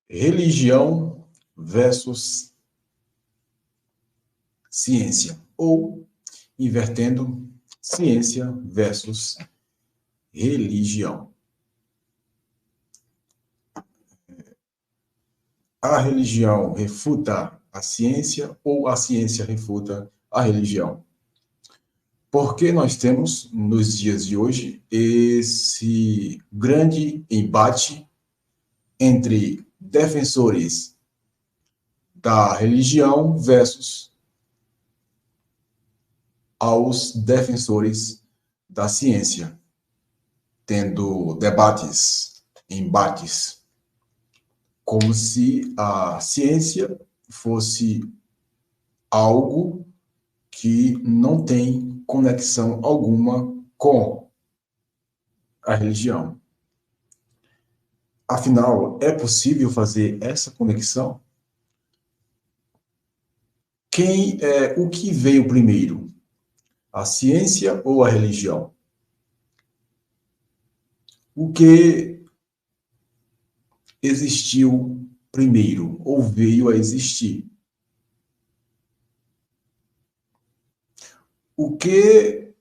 Religião versus ciência, ou invertendo, ciência versus religião. A religião refuta a ciência ou a ciência refuta a religião? Porque nós temos, nos dias de hoje, esse grande embate entre defensores da religião versus aos defensores da ciência, tendo debates, embates, como se a ciência fosse algo que não tem conexão alguma com a religião. Afinal, é possível fazer essa conexão? O que veio primeiro? A ciência ou a religião? O que existiu primeiro ou veio a existir? O que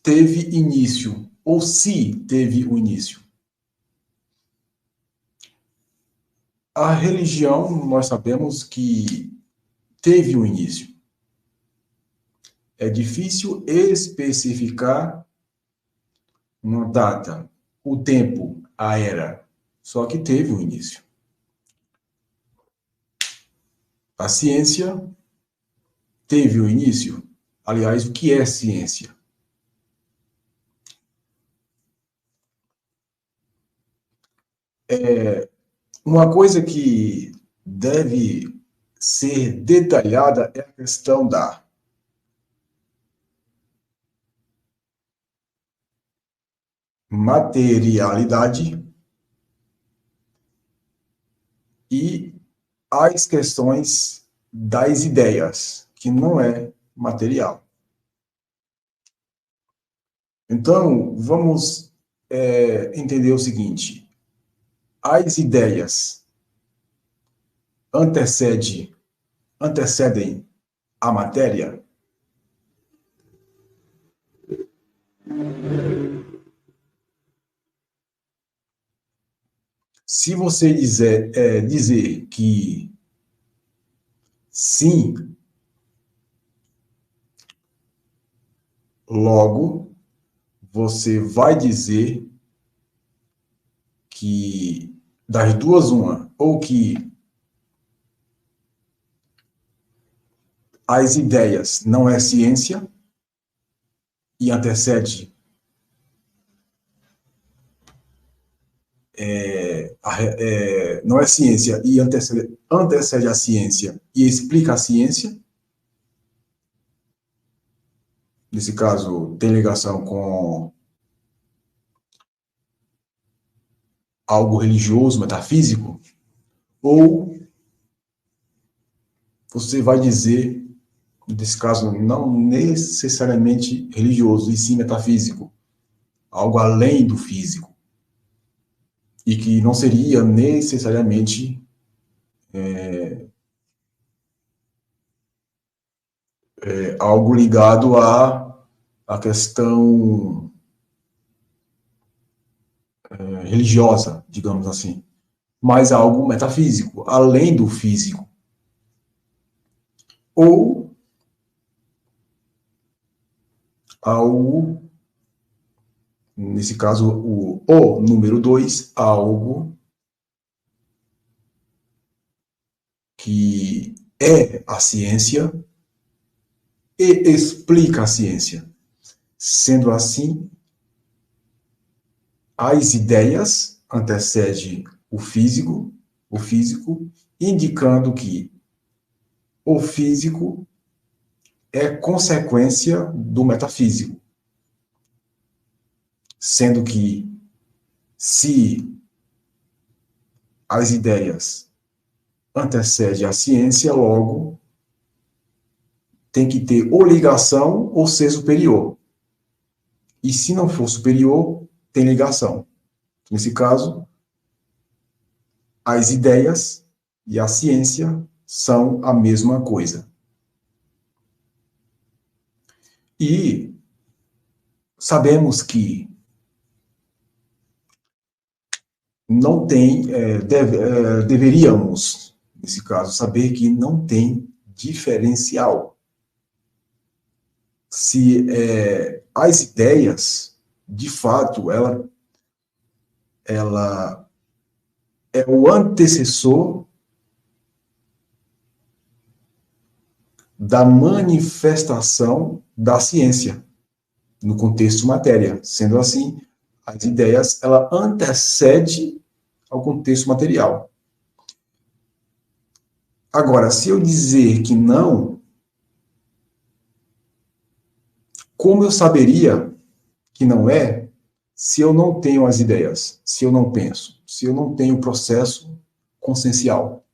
teve início ou se teve o início? A religião, nós sabemos que teve um início. É difícil especificar uma data, o tempo, a era, só que teve um início. A ciência teve um início. Aliás, o que é ciência? Uma coisa que deve ser detalhada é a questão da materialidade e as questões das ideias, que não é material. Então, vamos entender o seguinte: as ideias antecedem a matéria? Se você dizer que sim, logo você vai dizer que das duas uma, ou que as ideias não é ciência e antecede não é ciência e antecede a ciência e explica a ciência. Nesse caso, tem ligação com algo religioso, metafísico, ou você vai dizer, nesse caso, não necessariamente religioso, e sim metafísico, algo além do físico, e que não seria necessariamente algo ligado à questão religiosa, digamos assim, mas algo metafísico, além do físico. Ou algo, nesse caso, o número 2, algo que é a ciência e explica a ciência. Sendo assim, as ideias antecedem o físico, indicando que o físico é consequência do metafísico. Sendo que, se as ideias antecedem a ciência, logo tem que ter ou ligação ou ser superior. E se não for superior, tem ligação. Nesse caso, as ideias e a ciência são a mesma coisa. E sabemos que não tem, deveríamos, nesse caso, saber que não tem diferencial. Se as ideias, de fato, ela é o antecessor da manifestação da ciência, no contexto matéria. Sendo assim, as ideias, ela antecede ao contexto material. Agora, se eu dizer que não, como eu saberia que não é, se eu não tenho as ideias, se eu não penso, se eu não tenho o processo consciencial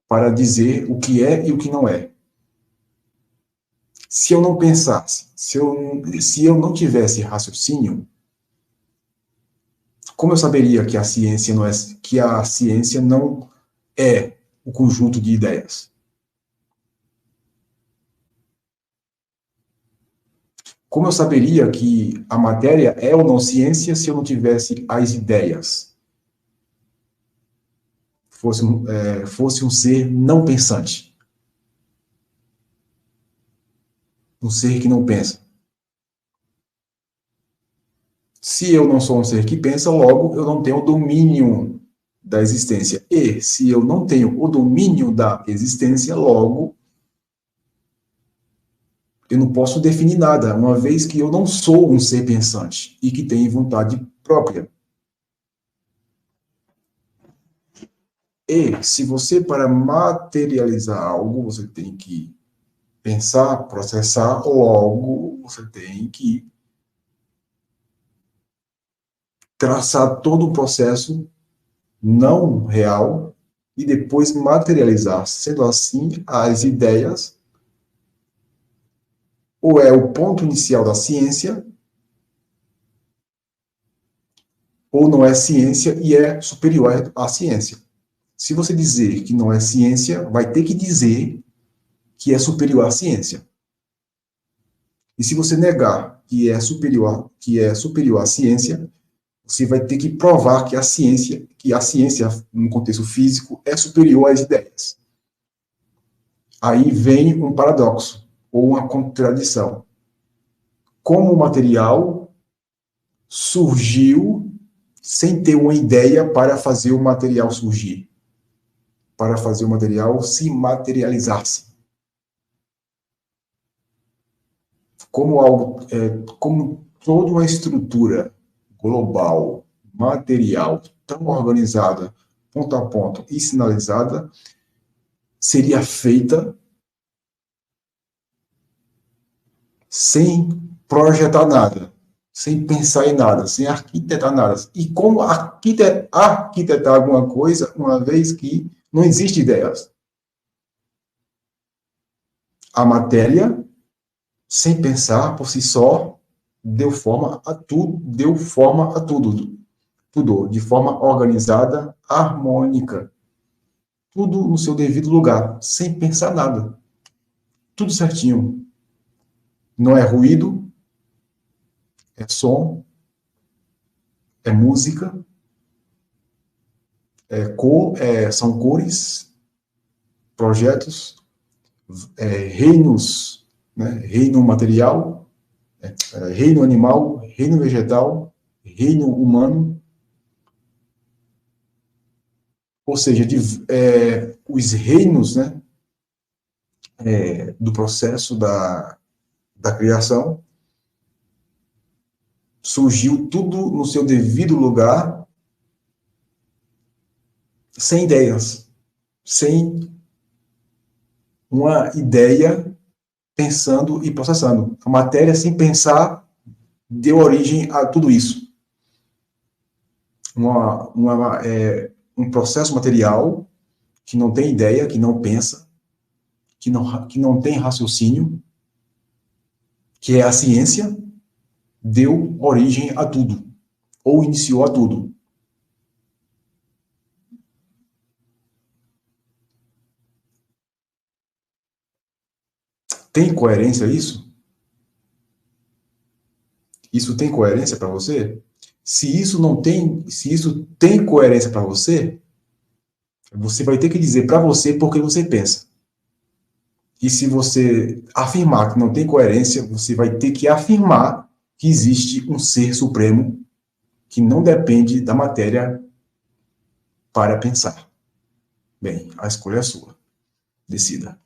para dizer o que é e o que não é? Se eu não pensasse, se eu não tivesse raciocínio, como eu saberia que a ciência não é, que a ciência não é o conjunto de ideias? Como eu saberia que a matéria é ou não ciência se eu não tivesse as ideias? Fosse um ser não pensante. Um ser que não pensa. Se eu não sou um ser que pensa, logo eu não tenho o domínio da existência. E se eu não tenho o domínio da existência, logo eu não posso definir nada, uma vez que eu não sou um ser pensante e que tem vontade própria. E se você, para materializar algo, você tem que pensar, processar, logo você tem que traçar todo o processo não real e depois materializar. Sendo assim, as ideias ou é o ponto inicial da ciência, ou não é ciência e é superior à ciência. Se você dizer que não é ciência, vai ter que dizer que é superior à ciência. E se você negar que é superior à ciência, você vai ter que provar que a ciência no contexto físico é superior às ideias. Aí vem um paradoxo ou uma contradição. Como o material surgiu sem ter uma ideia para fazer o material surgir, para fazer o material se materializar-se. Como toda uma estrutura global, material, tão organizada, ponto a ponto e sinalizada, seria feita sem projetar nada, sem pensar em nada, sem arquitetar nada. E como arquitetar alguma coisa, uma vez que não existe ideias? A matéria, sem pensar por si só, deu forma a tudo, de forma organizada, harmônica, tudo no seu devido lugar, sem pensar nada, tudo certinho. Não é ruído, é som, é música, são cores, projetos, reinos, né? Reino material, reino animal, reino vegetal, reino humano, ou seja, os reinos, né, do processo da criação, surgiu tudo no seu devido lugar, sem ideias, sem uma ideia pensando e processando. A matéria, sem pensar, deu origem a tudo isso. Um processo material que não tem ideia, que não pensa, que não tem raciocínio, que é a ciência, deu origem a tudo, ou iniciou a tudo. Tem coerência isso? Isso tem coerência para você? Se isso tem coerência para você, você vai ter que dizer para você por que você pensa. E se você afirmar que não tem coerência, você vai ter que afirmar que existe um ser supremo que não depende da matéria para pensar. Bem, a escolha é sua. Decida.